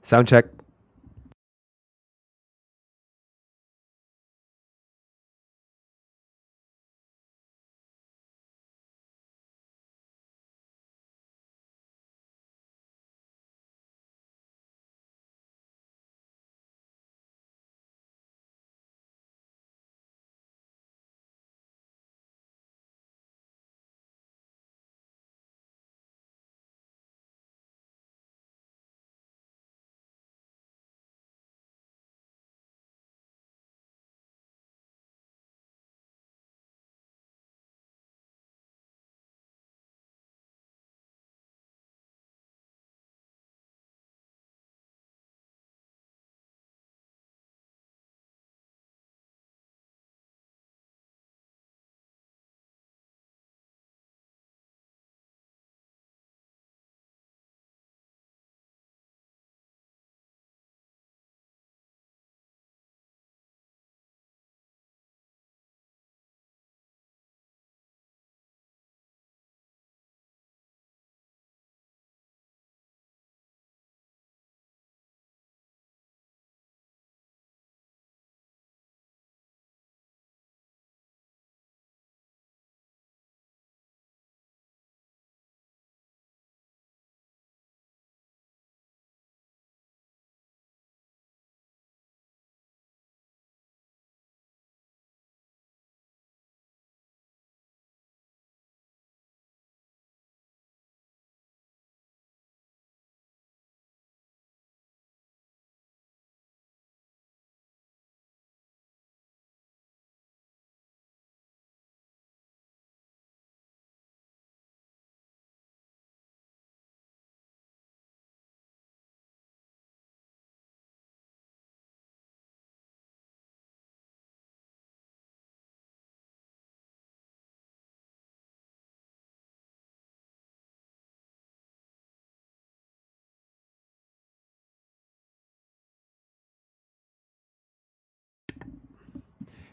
Sound check.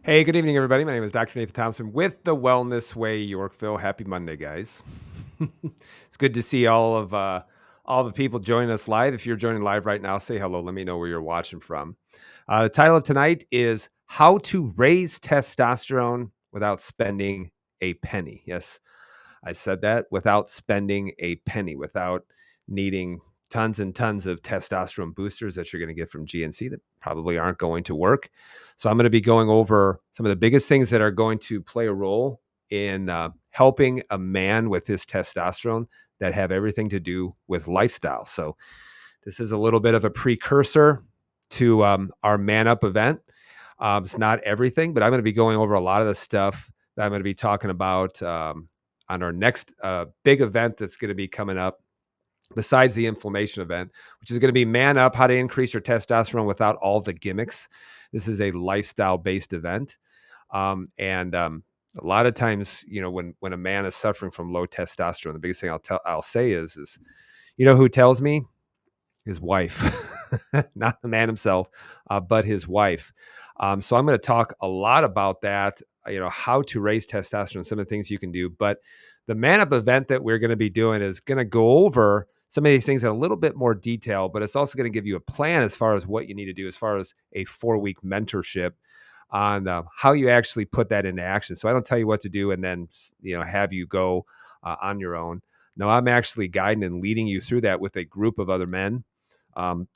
Hey, good evening, everybody. My name is Dr. Nathan Thompson with the Wellness Way, Yorkville. Happy Monday, guys. It's good to see all the people joining us live. If you're joining live right now, say hello. Let me know where you're watching from. The title of tonight is How to Raise Testosterone Without Spending a Penny. Yes, I said that, without spending a penny, without needing tons and tons of testosterone boosters that you're going to get from GNC that probably aren't going to work. So I'm going to be going over some of the biggest things that are going to play a role in helping a man with his testosterone that have everything to do with lifestyle. So this is a little bit of a precursor to our Man Up event. It's not everything, but I'm going to be going over a lot of the stuff that I'm going to be talking about on our next big event that's going to be coming up, besides the inflammation event, which is going to be Man Up, how to increase your testosterone without all the gimmicks. This is a lifestyle-based event. And a lot of times, when a man is suffering from low testosterone, the biggest thing I'll say is, who tells me? His wife, not the man himself, but his wife. So I'm going to talk a lot about that, how to raise testosterone, some of the things you can do. But the Man Up event that we're going to be doing is going to go over some of these things in a little bit more detail, but it's also going to give you a plan as far as what you need to do, as far as a 4-week mentorship on how you actually put that into action. So I don't tell you what to do and then, have you go on your own. No, I'm actually guiding and leading you through that with a group of other men. Um,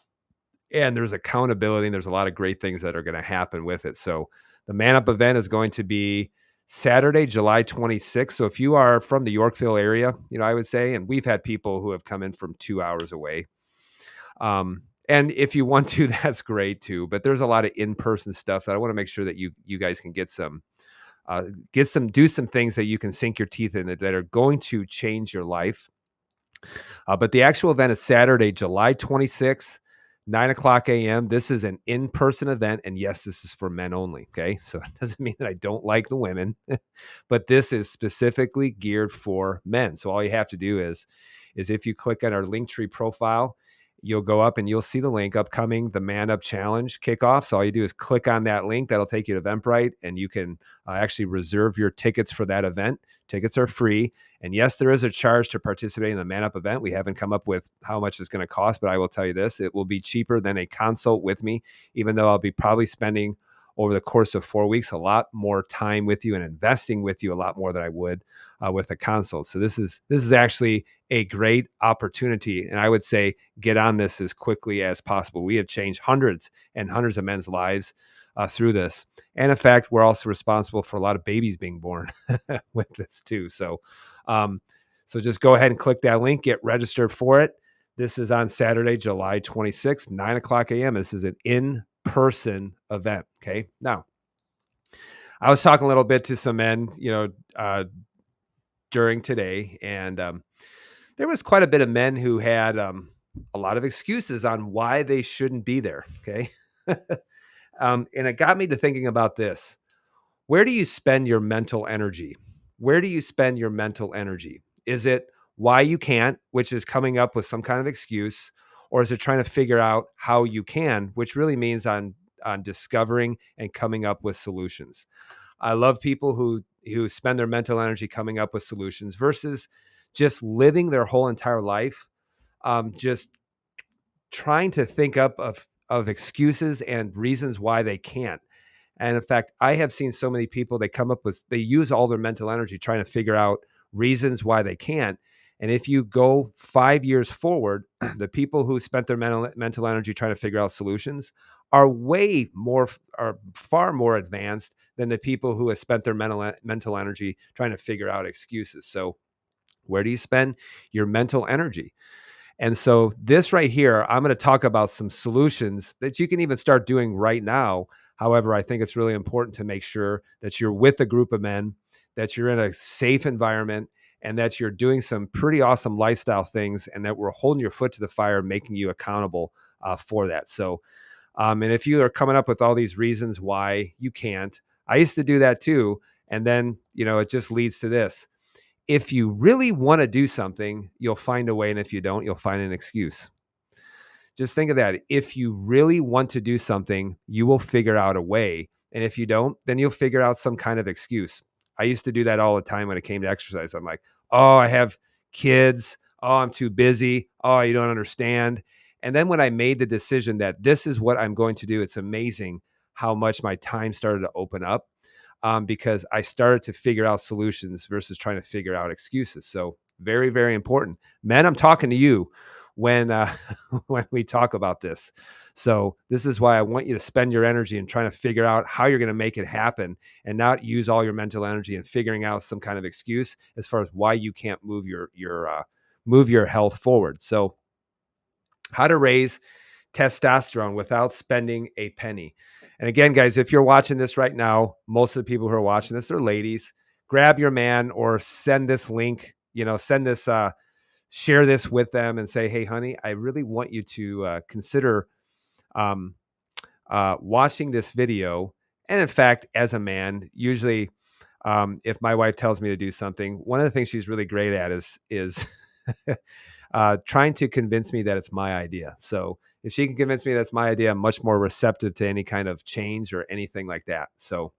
and there's accountability, and there's a lot of great things that are going to happen with it. So the Man Up event is going to be Saturday, July 26th. So if you are from the Yorkville area, I would say, and we've had people who have come in from 2 hours away. And if you want to, that's great too. But there's a lot of in-person stuff that I want to make sure that you guys can do some things that you can sink your teeth in that are going to change your life. But the actual event is Saturday, July 26th, 9:00 a.m. This is an in-person event. And yes, this is for men only. Okay. So it doesn't mean that I don't like the women, but this is specifically geared for men. So all you have to do is if you click on our Linktree profile you'll go up and you'll see the link upcoming, the Man Up Challenge kickoff. So all you do is click on that link. That'll take you to Eventbrite, and you can actually reserve your tickets for that event. Tickets are free. And yes, there is a charge to participate in the Man Up event. We haven't come up with how much it's going to cost, but I will tell you this, it will be cheaper than a consult with me, even though I'll be probably spending over the course of 4 weeks a lot more time with you and investing with you a lot more than I would with a consult. So this is actually a great opportunity, and I would say get on this as quickly as possible. We have changed hundreds and hundreds of men's lives through this, and in fact, we're also responsible for a lot of babies being born with this too. So just go ahead and click that link, get registered for it. This is on Saturday, July 26th, 9:00 a.m. This is an in-person event. Okay. Now, I was talking a little bit to some men, during today, and there was quite a bit of men who had a lot of excuses on why they shouldn't be there. Okay. And it got me to thinking about this. Where do you spend your mental energy? Where do you spend your mental energy? Is it why you can't, which is coming up with some kind of excuse, or is it trying to figure out how you can, which really means on discovering and coming up with solutions? I love people who spend their mental energy coming up with solutions versus just living their whole entire life just trying to think up of excuses and reasons why they can't. And in fact, I have seen so many people, they use all their mental energy trying to figure out reasons why they can't. And if you go 5 years forward, the people who spent their mental energy trying to figure out solutions are far more advanced than the people who have spent their mental energy trying to figure out excuses. So where do you spend your mental energy? And so this right here, I'm going to talk about some solutions that you can even start doing right now. However, I think it's really important to make sure that you're with a group of men, that you're in a safe environment, and that you're doing some pretty awesome lifestyle things, and that we're holding your foot to the fire, making you accountable for that. So, and if you are coming up with all these reasons why you can't, I used to do that too. And then, it just leads to this. If you really want to do something, you'll find a way. And if you don't, you'll find an excuse. Just think of that. If you really want to do something, you will figure out a way. And if you don't, then you'll figure out some kind of excuse. I used to do that all the time when it came to exercise. I'm like, oh, I have kids. Oh, I'm too busy. Oh, you don't understand. And then when I made the decision that this is what I'm going to do, it's amazing how much my time started to open up because I started to figure out solutions versus trying to figure out excuses. So very, very important. Men, I'm talking to you when when we talk about this. So this is why I want you to spend your energy in trying to figure out how you're going to make it happen and not use all your mental energy in figuring out some kind of excuse as far as why you can't move your health forward. So how to raise testosterone without spending a penny. And again, guys, if you're watching this right now, most of the people who are watching this are ladies. Grab your man or send this link, share this with them and say, hey, honey, I really want you to consider um, watching this video. And in fact, as a man, usually if my wife tells me to do something, one of the things she's really great at is trying to convince me that it's my idea. So if she can convince me that's my idea, I'm much more receptive to any kind of change or anything like that. So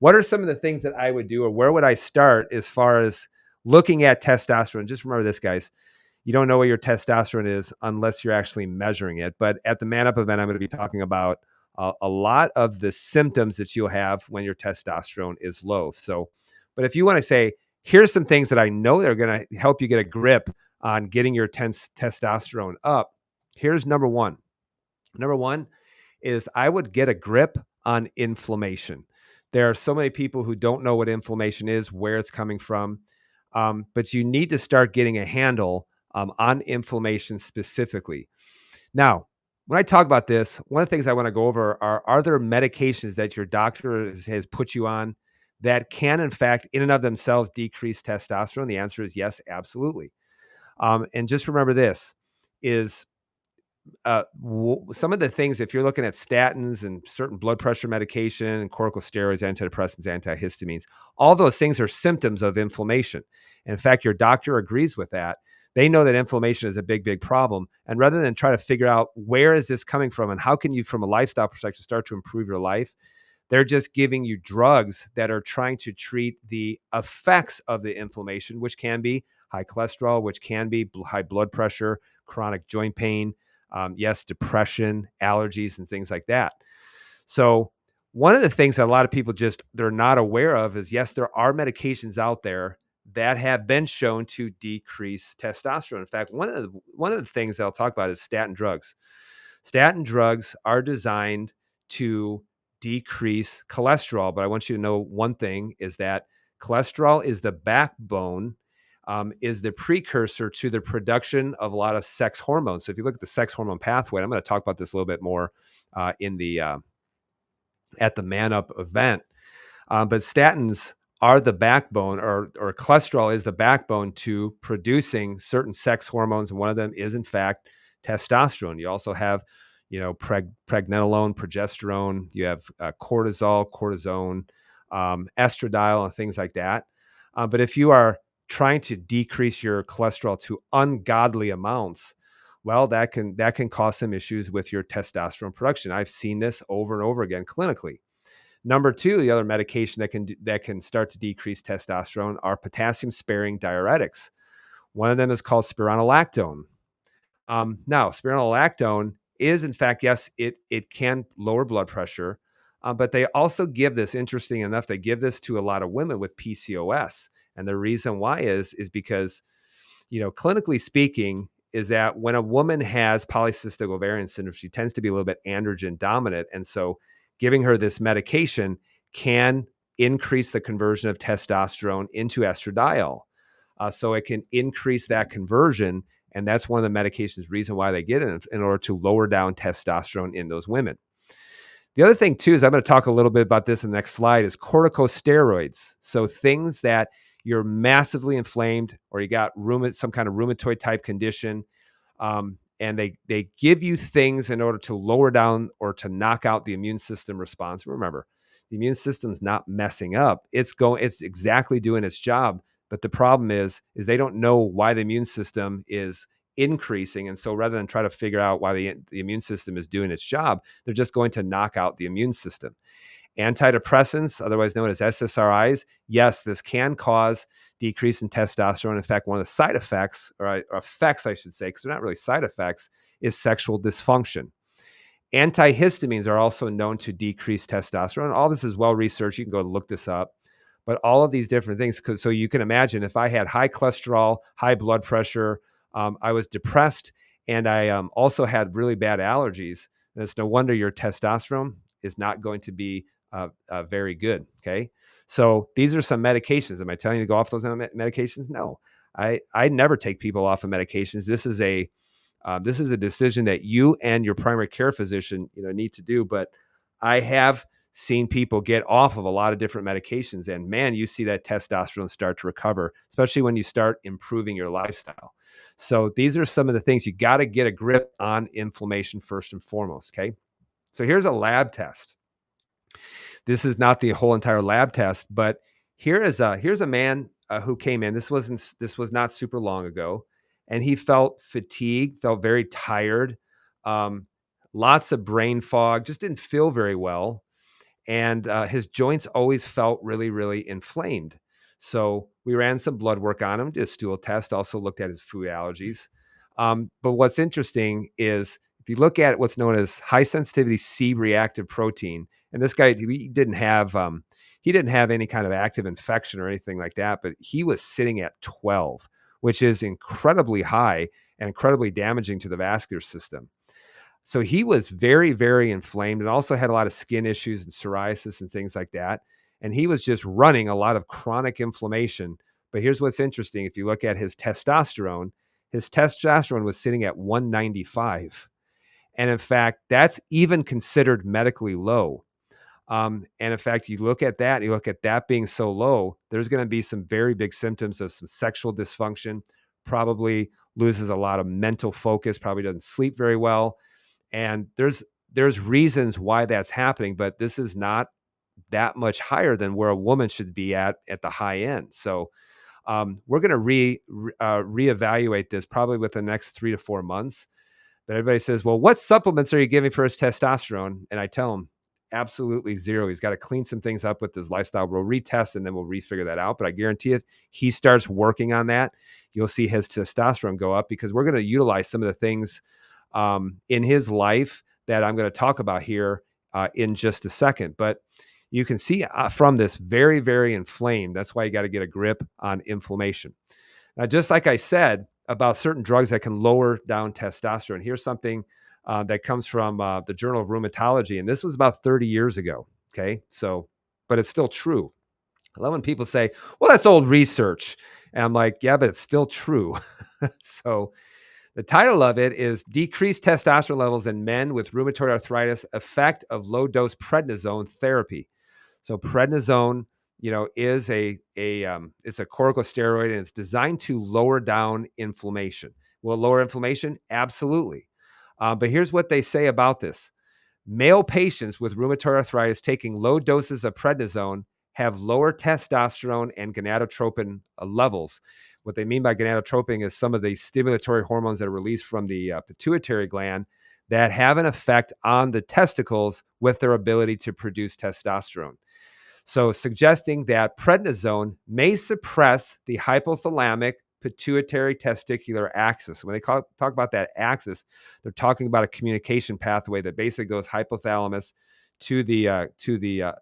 what are some of the things that I would do, or where would I start as far as looking at testosterone? Just remember this, guys. You don't know what your testosterone is unless you're actually measuring it. But at the Man Up event, I'm going to be talking about a lot of the symptoms that you'll have when your testosterone is low. So, but if you want to say, here's some things that I know that are going to help you get a grip on getting your testosterone up. Here's number one. Number one is I would get a grip on inflammation. There are so many people who don't know what inflammation is, where it's coming from, but you need to start getting a handle on inflammation specifically. Now, when I talk about this, one of the things I want to go over are there medications that your doctor has put you on that can, in fact, in and of themselves decrease testosterone? The answer is yes, absolutely. And just remember this is some of the things, if you're looking at statins and certain blood pressure medication and corticosteroids, antidepressants, antihistamines, all those things are symptoms of inflammation. And in fact, your doctor agrees with that. They know that inflammation is a big, big problem. And rather than try to figure out where is this coming from and how can you, from a lifestyle perspective, start to improve your life, they're just giving you drugs that are trying to treat the effects of the inflammation, which can be high cholesterol, which can be high blood pressure, chronic joint pain, yes, depression, allergies, and things like that. So one of the things that a lot of people just they're not aware of is yes, there are medications out there that have been shown to decrease testosterone. In fact, one of the things that I'll talk about is statin drugs. Statin drugs are designed to decrease cholesterol, but I want you to know one thing is that cholesterol is the backbone, is the precursor to the production of a lot of sex hormones. So if you look at the sex hormone pathway, I'm going to talk about this a little bit more in the at the Man Up event. But statins are the backbone, or cholesterol is the backbone to producing certain sex hormones, and one of them is in fact testosterone. You also have, pregnenolone, progesterone. You have cortisol, cortisone, estradiol, and things like that. But if you are trying to decrease your cholesterol to ungodly amounts, well, that can cause some issues with your testosterone production. I've seen this over and over again clinically. Number two, the other medication that can start to decrease testosterone are potassium sparing diuretics. One of them is called spironolactone. Now, spironolactone is, in fact, yes, it can lower blood pressure, but they also give this. Interesting enough, they give this to a lot of women with PCOS, and the reason why is because, clinically speaking, is that when a woman has polycystic ovarian syndrome, she tends to be a little bit androgen dominant. And so giving her this medication can increase the conversion of testosterone into estradiol. So it can increase that conversion. And that's one of the medications, reason why they get it in order to lower down testosterone in those women. The other thing too is I'm going to talk a little bit about this in the next slide is corticosteroids. So things that you're massively inflamed or you got some kind of rheumatoid type condition, and they give you things in order to lower down or to knock out the immune system response. Remember, the immune system's not messing up; it's exactly doing its job. But the problem is they don't know why the immune system is increasing, and so rather than try to figure out why the immune system is doing its job, they're just going to knock out the immune system. Antidepressants, otherwise known as SSRIs, yes, this can cause decrease in testosterone. In fact, one of the side effects, or effects, I should say, because they're not really side effects, is sexual dysfunction. Antihistamines are also known to decrease testosterone. All this is well researched. You can go look this up. But all of these different things, so you can imagine if I had high cholesterol, high blood pressure, I was depressed, and I also had really bad allergies, then it's no wonder your testosterone is not going to be very good. Okay. So these are some medications. Am I telling you to go off those medications? No, I never take people off of medications. This is a decision that you and your primary care physician, need to do. But I have seen people get off of a lot of different medications, and man, you see that testosterone start to recover, especially when you start improving your lifestyle. So these are some of the things you got to get a grip on inflammation first and foremost. Okay. So here's a lab test. This is not the whole entire lab test, but here's a man who came in. This was not super long ago, and he felt fatigued, felt very tired, um, lots of brain fog, just didn't feel very well, and his joints always felt really, really inflamed. So we ran some blood work on him, did a stool test, also looked at his food allergies. But what's interesting is if you look at what's known as high sensitivity C-reactive protein, and this guy he didn't have any kind of active infection or anything like that, but he was sitting at 12, which is incredibly high and incredibly damaging to the vascular system. So he was very, very inflamed and also had a lot of skin issues and psoriasis and things like that. And he was just running a lot of chronic inflammation. But here's what's interesting. If you look at his testosterone was sitting at 195. And in fact, that's even considered medically low. And in fact, you look at that being so low, there's going to be some very big symptoms of some sexual dysfunction, probably loses a lot of mental focus, probably doesn't sleep very well. And there's reasons why that's happening, but this is not that much higher than where a woman should be at the high end. So We're going to reevaluate this probably within the next 3 to 4 months. But everybody says, well, what supplements are you giving for his testosterone? And I tell him, absolutely zero. He's got to clean some things up with his lifestyle. We'll retest and then we'll refigure that out. But I guarantee if he starts working on that, you'll see his testosterone go up, because we're going to utilize some of the things in his life that I'm going to talk about here in just a second. But you can see from this, very, very inflamed. That's why you got to get a grip on inflammation. Now, just like I said about certain drugs that can lower down testosterone, here's something that comes from the Journal of Rheumatology. And this was about 30 years ago. Okay. So, but it's still true. I love when people say, well, that's old research. And I'm like, yeah, but it's still true. So the title of it is Decreased Testosterone Levels in Men with Rheumatoid Arthritis, Effect of Low Dose Prednisone Therapy. So prednisone, is it's a corticosteroid, and it's designed to lower down inflammation. Will it lower inflammation? Absolutely. But here's what they say about this. Male patients with rheumatoid arthritis taking low doses of prednisone have lower testosterone and gonadotropin levels. What they mean by gonadotropin is some of the stimulatory hormones that are released from the pituitary gland that have an effect on the testicles with their ability to produce testosterone. So, suggesting that prednisone may suppress the hypothalamic pituitary testicular axis. When they talk about that axis, they're talking about a communication pathway that basically goes hypothalamus to the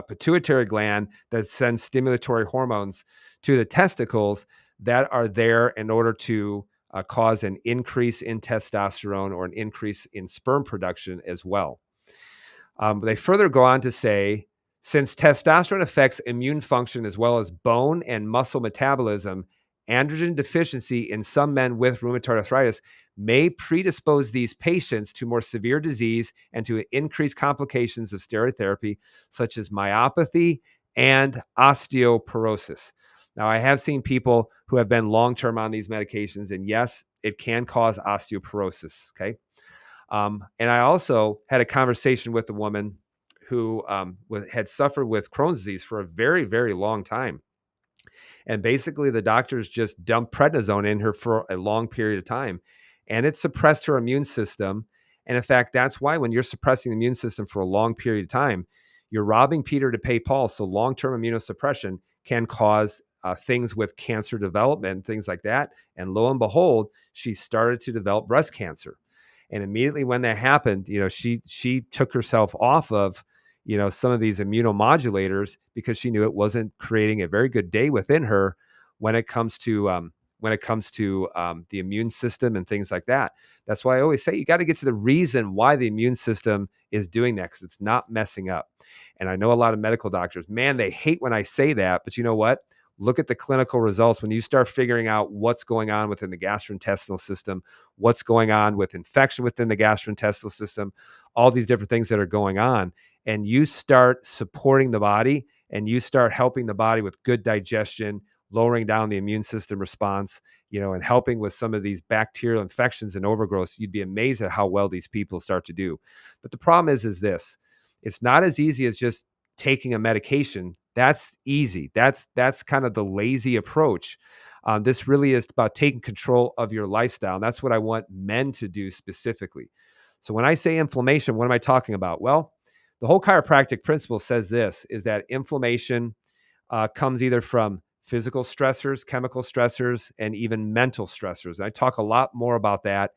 pituitary gland that sends stimulatory hormones to the testicles that are there in order to cause an increase in testosterone or an increase in sperm production as well. They further go on to say, since testosterone affects immune function as well as bone and muscle metabolism, androgen deficiency in some men with rheumatoid arthritis may predispose these patients to more severe disease and to increased complications of steroid therapy, such as myopathy and osteoporosis. Now, I have seen people who have been long-term on these medications, and yes, it can cause osteoporosis, okay? And I also had a conversation with a woman who had suffered with Crohn's disease for a very, very long time. And basically, the doctors just dumped prednisone in her for a long period of time, and it suppressed her immune system. And in fact, that's why when you're suppressing the immune system for a long period of time, you're robbing Peter to pay Paul. So long-term immunosuppression can cause things with cancer development, things like that. And lo and behold, she started to develop breast cancer. And immediately when that happened, she took herself off of, some of these immunomodulators, because she knew it wasn't creating a very good day within her when it comes to the immune system and things like that. That's why I always say you got to get to the reason why the immune system is doing that, because it's not messing up. And I know a lot of medical doctors, man, they hate when I say that, but you know what? Look at the clinical results. When you start figuring out what's going on within the gastrointestinal system, what's going on with infection within the gastrointestinal system, all these different things that are going on, and you start supporting the body and you start helping the body with good digestion, lowering down the immune system response, and helping with some of these bacterial infections and overgrowths, you'd be amazed at how well these people start to do. But the problem is this: it's not as easy as just taking a medication. That's easy. That's kind of the lazy approach. This really is about taking control of your lifestyle. And that's what I want men to do specifically. So when I say inflammation, what am I talking about? Well, the whole chiropractic principle says this, is that inflammation comes either from physical stressors, chemical stressors, and even mental stressors. And I talk a lot more about that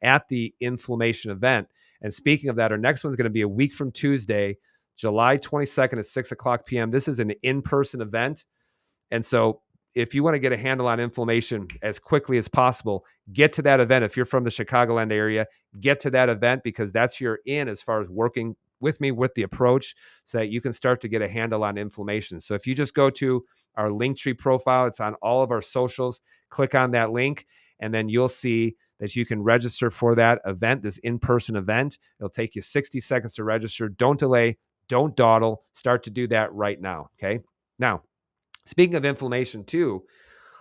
at the inflammation event. And speaking of that, our next one's going to be a week from Tuesday, July 22nd at 6 o'clock p.m. This is an in-person event. And so if you want to get a handle on inflammation as quickly as possible, get to that event. If you're from the Chicagoland area, get to that event, because that's your in as far as working with me with the approach, so that you can start to get a handle on inflammation. So if you just go to our Linktree profile, it's on all of our socials, click on that link, and then you'll see that you can register for that event, this in-person event. It'll take you 60 seconds to register. Don't delay, don't dawdle, start to do that right now, okay? Now, speaking of inflammation too,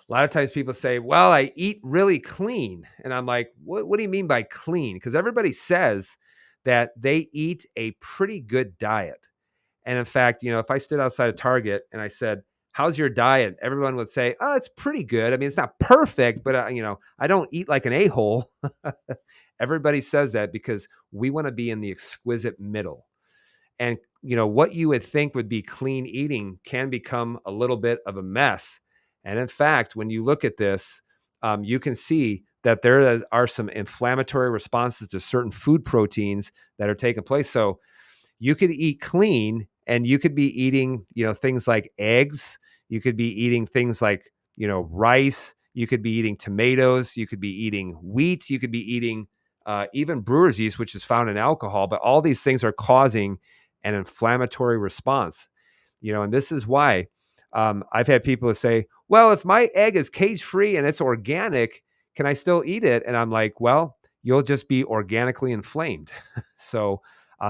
a lot of times people say, well, I eat really clean. And I'm like, what do you mean by clean? Because everybody says that they eat a pretty good diet. And in fact, if I stood outside of Target and I said, how's your diet? Everyone would say, oh, it's pretty good. I mean, it's not perfect, but I don't eat like an a-hole. Everybody says that because we want to be in the exquisite middle. And what you would think would be clean eating can become a little bit of a mess. And in fact, when you look at this, you can see that there are some inflammatory responses to certain food proteins that are taking place. So you could eat clean and you could be eating, things like eggs. You could be eating things like, rice. You could be eating tomatoes. You could be eating wheat. You could be eating even brewer's yeast, which is found in alcohol. But all these things are causing an inflammatory response, and this is why I've had people say, well, if my egg is cage free and it's organic, can I still eat it? And I'm like, well, you'll just be organically inflamed. So,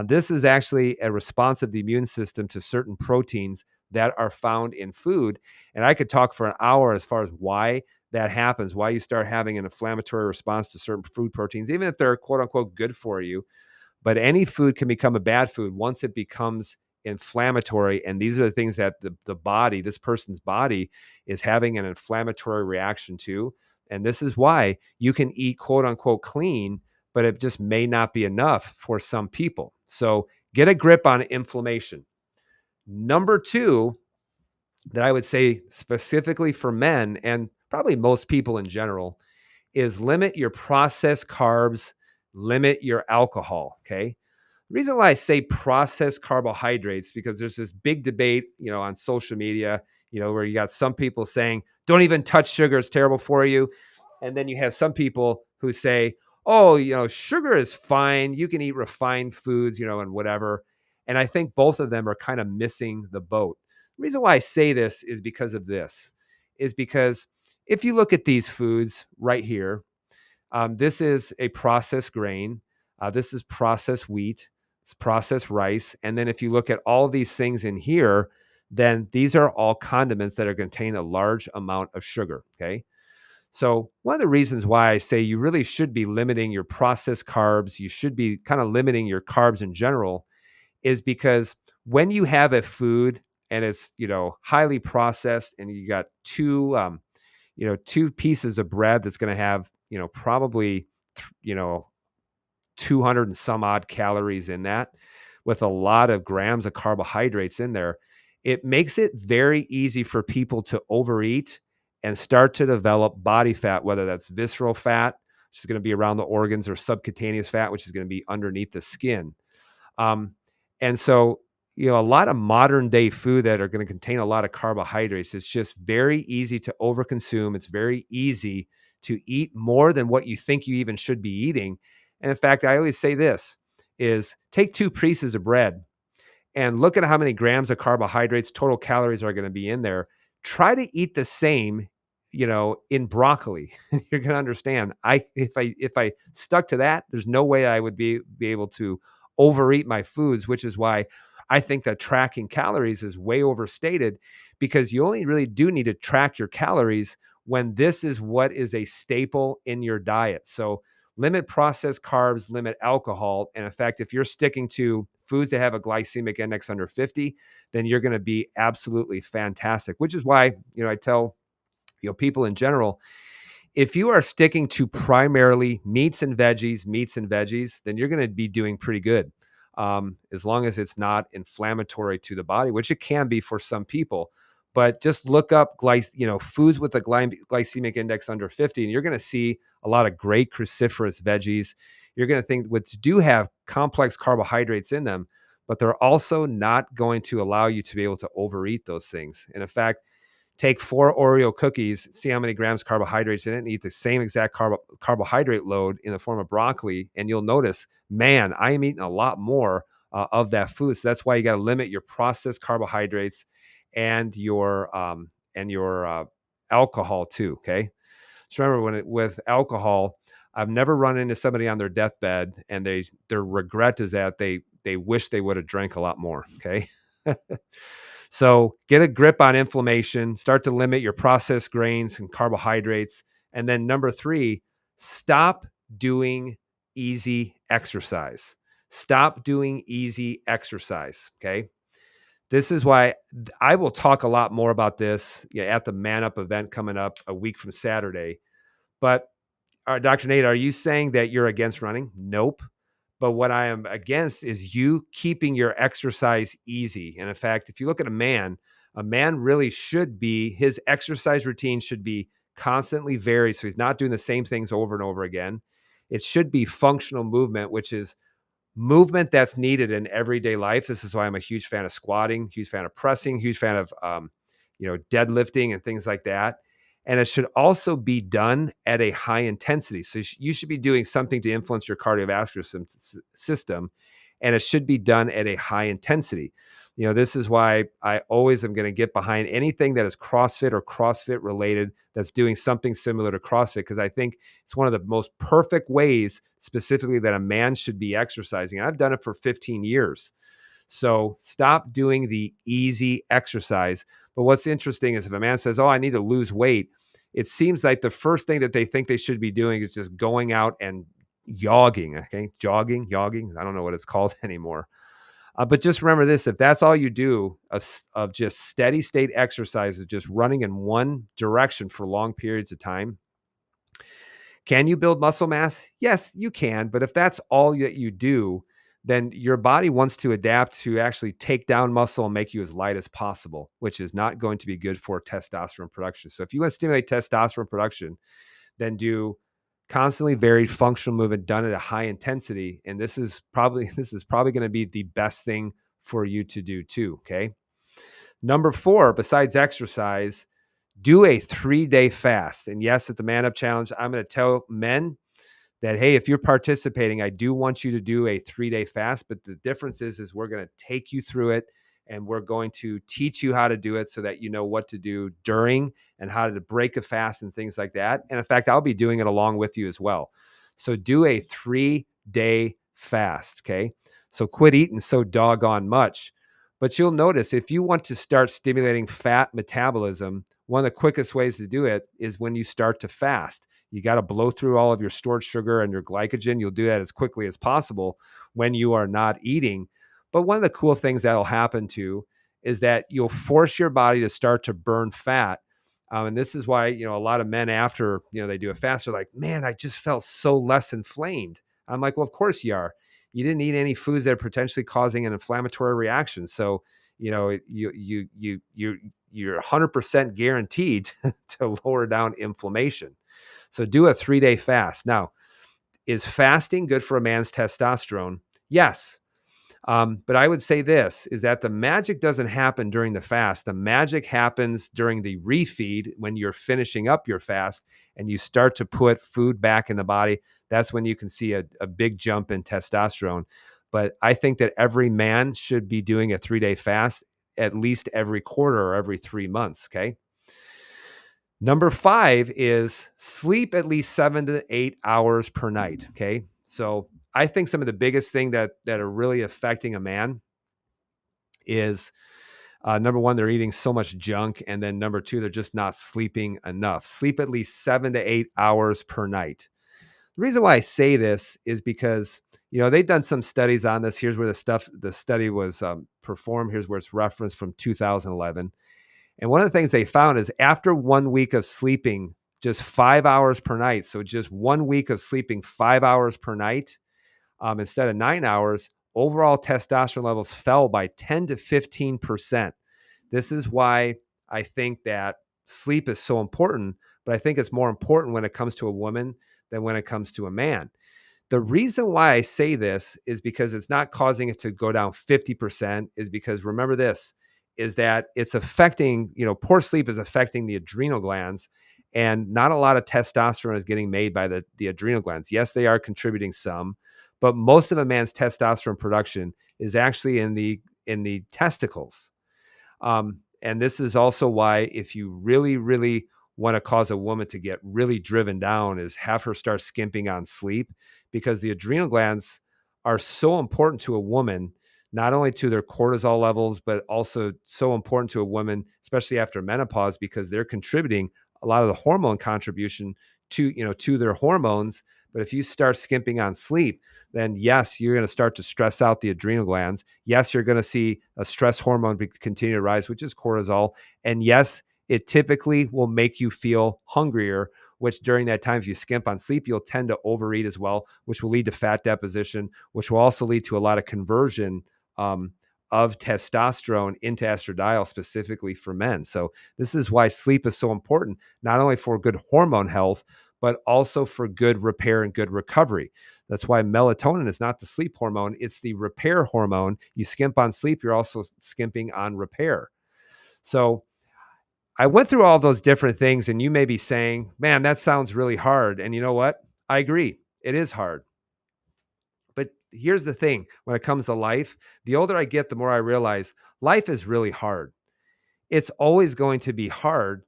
this is actually a response of the immune system to certain proteins that are found in food. And I could talk for an hour as far as why that happens, why you start having an inflammatory response to certain food proteins, even if they're quote unquote good for you. But any food can become a bad food once it becomes inflammatory. And these are the things that the body, this person's body, is having an inflammatory reaction to. And this is why you can eat quote unquote clean, but it just may not be enough for some people. So get a grip on inflammation. Number two, that I would say specifically for men and probably most people in general, is limit your processed carbs, limit your alcohol. Okay. The reason why I say processed carbohydrates, because there's this big debate, on social media, where you got some people saying, don't even touch sugar, it's terrible for you. And then you have some people who say, oh, sugar is fine. You can eat refined foods, and whatever. And I think both of them are kind of missing the boat. The reason why I say this is because of this, is because if you look at these foods right here, this is a processed grain. This is processed wheat. It's processed rice. And then if you look at all these things in here, then these are all condiments that are contain a large amount of sugar. Okay. So one of the reasons why I say you really should be limiting your processed carbs, you should be kind of limiting your carbs in general, is because when you have a food and it's, highly processed and you got two pieces of bread that's going to have, probably, you know, 200 and some odd calories in that with a lot of grams of carbohydrates in there, it makes it very easy for people to overeat and start to develop body fat, whether that's visceral fat, which is going to be around the organs, or subcutaneous fat, which is going to be underneath the skin. Um, and so, a lot of modern day food that are going to contain a lot of carbohydrates, it's just very easy to overconsume. It's very easy to eat more than what you think you even should be eating. And in fact, I always say this is take two pieces of bread and look at how many grams of carbohydrates, total calories are going to be in there. Try to eat the same, in broccoli. You're going to understand. If I stuck to that, there's no way I would be able to overeat my foods, which is why I think that tracking calories is way overstated, because you only really do need to track your calories when this is what is a staple in your diet. So limit processed carbs, limit alcohol. And in fact, if you're sticking to foods that have a glycemic index under 50, then you're going to be absolutely fantastic, which is why, I tell, people in general, if you are sticking to primarily meats and veggies, then you're going to be doing pretty good. As long as it's not inflammatory to the body, which it can be for some people. But just look up foods with a glycemic index under 50, and you're going to see a lot of great cruciferous veggies. You're going to think which do have complex carbohydrates in them, but they're also not going to allow you to be able to overeat those things. And in fact, take 4 Oreo cookies, see how many grams carbohydrates in it, and eat the same exact carbohydrate load in the form of broccoli, and you'll notice, man, I am eating a lot more of that food. So that's why you got to limit your processed carbohydrates and your alcohol too. Okay. So remember, with alcohol, I've never run into somebody on their deathbed and their regret is that they wish they would have drank a lot more. Okay. So get a grip on inflammation, start to limit your processed grains and carbohydrates. And then number 3, stop doing easy exercise. Stop doing easy exercise. Okay. This is why I will talk a lot more about this, yeah, at the Man Up event coming up a week from Saturday. But Dr. Nate, are you saying that you're against running? Nope. But what I am against is you keeping your exercise easy. And in fact, if you look at a man really should be, his exercise routine should be constantly varied. So he's not doing the same things over and over again. It should be functional movement, which is movement that's needed in everyday life. This is why I'm a huge fan of squatting, huge fan of pressing, huge fan of deadlifting and things like that. And it should also be done at a high intensity. So you should be doing something to influence your cardiovascular system, and it should be done at a high intensity. This is why I always am going to get behind anything that is CrossFit or CrossFit related that's doing something similar to CrossFit, because I think it's one of the most perfect ways specifically that a man should be exercising. I've done it for 15 years. So stop doing the easy exercise. But what's interesting is if a man says, "Oh, I need to lose weight," it seems like the first thing that they think they should be doing is just going out and jogging. Okay. Jogging. I don't know what it's called anymore. But just remember this: if that's all you do of just steady state exercises, just running in one direction for long periods of time, can you build muscle mass? Yes, you can. But if that's all that you do, then your body wants to adapt to actually take down muscle and make you as light as possible, which is not going to be good for testosterone production. So if you want to stimulate testosterone production, then do constantly varied functional movement done at a high intensity. And this is probably going to be the best thing for you to do too. Okay. Number 4, besides exercise, do a 3-day fast. And yes, at the Man Up Challenge, I'm going to tell men that, hey, if you're participating, I do want you to do a 3-day fast. But the difference is we're going to take you through it, and we're going to teach you how to do it so that you know what to do during and how to break a fast and things like that. And in fact, I'll be doing it along with you as well. So do a 3-day fast. Okay. So quit eating so doggone much. But you'll notice if you want to start stimulating fat metabolism, one of the quickest ways to do it is when you start to fast. You got to blow through all of your stored sugar and your glycogen. You'll do that as quickly as possible when you are not eating. But one of the cool things that'll happen too is that you'll force your body to start to burn fat. And this is why, a lot of men after, they do a fast are like, man, I just felt so less inflamed. I'm like, well, of course you are. You didn't eat any foods that are potentially causing an inflammatory reaction. So, you're 100% guaranteed to lower down inflammation. So do a 3-day fast. Now, is fasting good for a man's testosterone? Yes. But I would say this is that the magic doesn't happen during the fast. The magic happens during the refeed when you're finishing up your fast and you start to put food back in the body. That's when you can see a big jump in testosterone. But I think that every man should be doing a 3-day fast at least every quarter or every 3 months. Okay. Number 5 is sleep at least 7 to 8 hours per night. Okay. So I think some of the biggest thing that are really affecting a man is number 1, they're eating so much junk. And then number 2, they're just not sleeping enough. Sleep at least 7 to 8 hours per night. The reason why I say this is because, they've done some studies on this. Here's where the study was performed. Here's where it's referenced from 2011. And one of the things they found is after 1 week of sleeping just 5 hours per night, so just 1 week of sleeping 5 hours per night instead of 9 hours, overall testosterone levels fell by 10 to 15%. This is why I think that sleep is so important, but I think it's more important when it comes to a woman than when it comes to a man. The reason why I say this is because it's not causing it to go down 50%, is because remember this, is that it's affecting, poor sleep is affecting the adrenal glands, and not a lot of testosterone is getting made by the adrenal glands. Yes, they are contributing some, but most of a man's testosterone production is actually in the testicles. And this is also why if you really, really want to cause a woman to get really driven down is have her start skimping on sleep, because the adrenal glands are so important to a woman, not only to their cortisol levels, but also so important to a woman, especially after menopause, because they're contributing a lot of the hormone contribution to their hormones, But if you start skimping on sleep, then yes, you're going to start to stress out the adrenal glands. Yes, you're going to see a stress hormone continue to rise, which is cortisol. And yes, it typically will make you feel hungrier, which during that time, if you skimp on sleep, you'll tend to overeat as well, which will lead to fat deposition, which will also lead to a lot of conversion um, of testosterone into estradiol, specifically for men. So this is why sleep is so important, not only for good hormone health, but also for good repair and good recovery. That's why melatonin is not the sleep hormone, it's the repair hormone. You skimp on sleep, you're also skimping on repair. So I went through all those different things, and you may be saying, man, that sounds really hard. And you know what? I agree. It is hard. But here's the thing, when it comes to life, the older I get, the more I realize life is really hard. It's always going to be hard.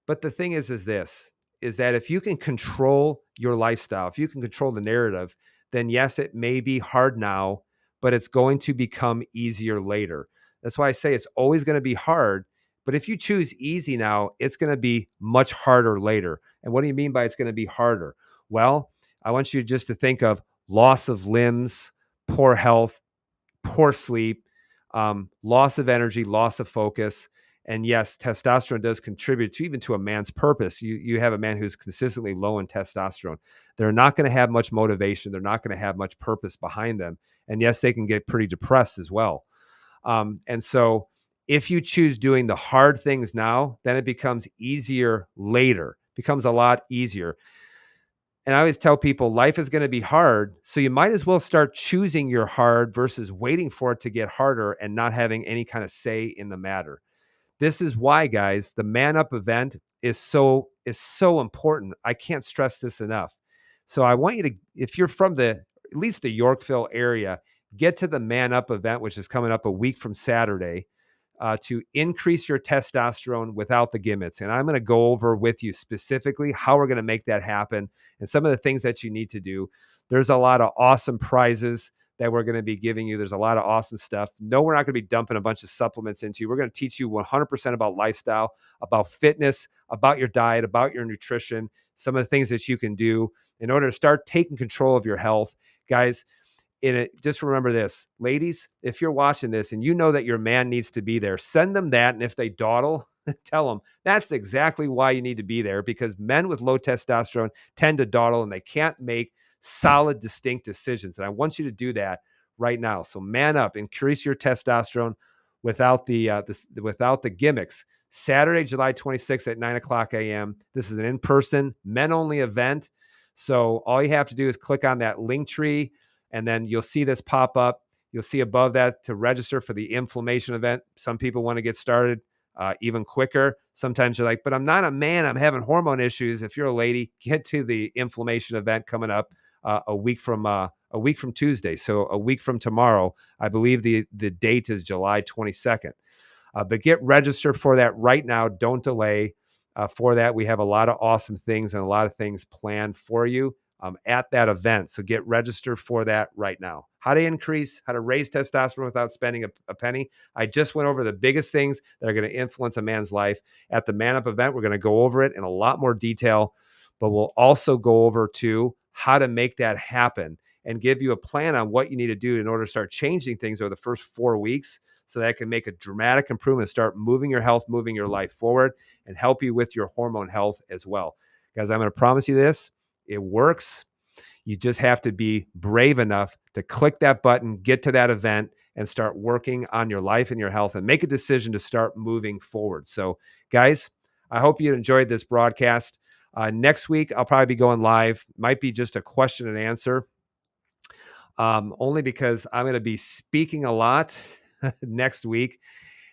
But the thing is this, is that if you can control your lifestyle, if you can control the narrative, then yes, it may be hard now, but it's going to become easier later. That's why I say it's always going to be hard. But if you choose easy now, it's going to be much harder later. And what do you mean by it's going to be harder? Well, I want you just to think of loss of limbs, poor health, poor sleep, loss of energy, loss of focus. And yes, testosterone does contribute to even to a man's purpose. You have a man who's consistently low in testosterone. They're not going to have much motivation. They're not going to have much purpose behind them. And yes, they can get pretty depressed as well. And so if you choose doing the hard things now, then it becomes easier later, becomes a lot easier. And I always tell people life is going to be hard. So you might as well start choosing your hard versus waiting for it to get harder and not having any kind of say in the matter. This is why, guys, the Man Up event is so important. I can't stress this enough. So I want you to, if you're from at least the Yorkville area, get to the Man Up event, which is coming up a week from Saturday, to increase your testosterone without the gimmicks. And I'm going to go over with you specifically how we're going to make that happen and some of the things that you need to do. There's a lot of awesome prizes that we're going to be giving you. There's a lot of awesome stuff. No, we're not going to be dumping a bunch of supplements into you. We're going to teach you 100% about lifestyle, about fitness, about your diet, about your nutrition, some of the things that you can do in order to start taking control of your health. Guys, just remember this, ladies, if you're watching this and you know that your man needs to be there, send them that. And if they dawdle, tell them that's exactly why you need to be there, because men with low testosterone tend to dawdle and they can't make solid, distinct decisions. And I want you to do that right now. So man up, increase your testosterone without without the gimmicks. Saturday, July 26th at 9:00 a.m. This is an in-person, men-only event. So all you have to do is click on that link tree, and then you'll see this pop up. You'll see above that to register for the inflammation event. Some people want to get started even quicker. Sometimes you're like, but I'm not a man, I'm having hormone issues. If you're a lady, get to the inflammation event coming up a week from Tuesday. So a week from tomorrow, I believe the date is July 22nd. But get registered for that right now. Don't delay. For that, we have a lot of awesome things and a lot of things planned for you at that event. So get registered for that right now. How to raise testosterone without spending a penny. I just went over the biggest things that are going to influence a man's life at the Man Up event. We're going to go over it in a lot more detail, but we'll also go over too how to make that happen and give you a plan on what you need to do in order to start changing things over the first 4 weeks so that it can make a dramatic improvement, start moving your health, moving your life forward, and help you with your hormone health as well. Guys, I'm going to promise you this. It works. You just have to be brave enough to click that button, get to that event, and start working on your life and your health and make a decision to start moving forward. So, guys, I hope you enjoyed this broadcast. Next week, I'll probably be going live. Might be just a question and answer, only because I'm going to be speaking a lot next week.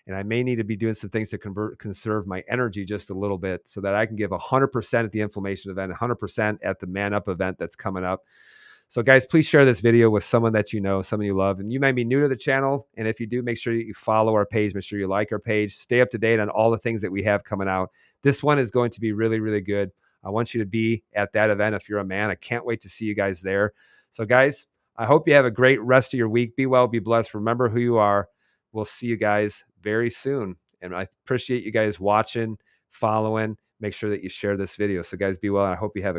And I may need to be doing some things to conserve my energy just a little bit so that I can give 100% at the inflammation event, 100% at the Man Up event that's coming up. So guys, please share this video with someone that you know, someone you love. And you may be new to the channel. And if you do, make sure you follow our page. Make sure you like our page. Stay up to date on all the things that we have coming out. This one is going to be really, really good. I want you to be at that event if you're a man. I can't wait to see you guys there. So guys, I hope you have a great rest of your week. Be well, be blessed. Remember who you are. We'll see you guys very soon. And I appreciate you guys watching, following. Make sure that you share this video. So guys, be well. And I hope you have a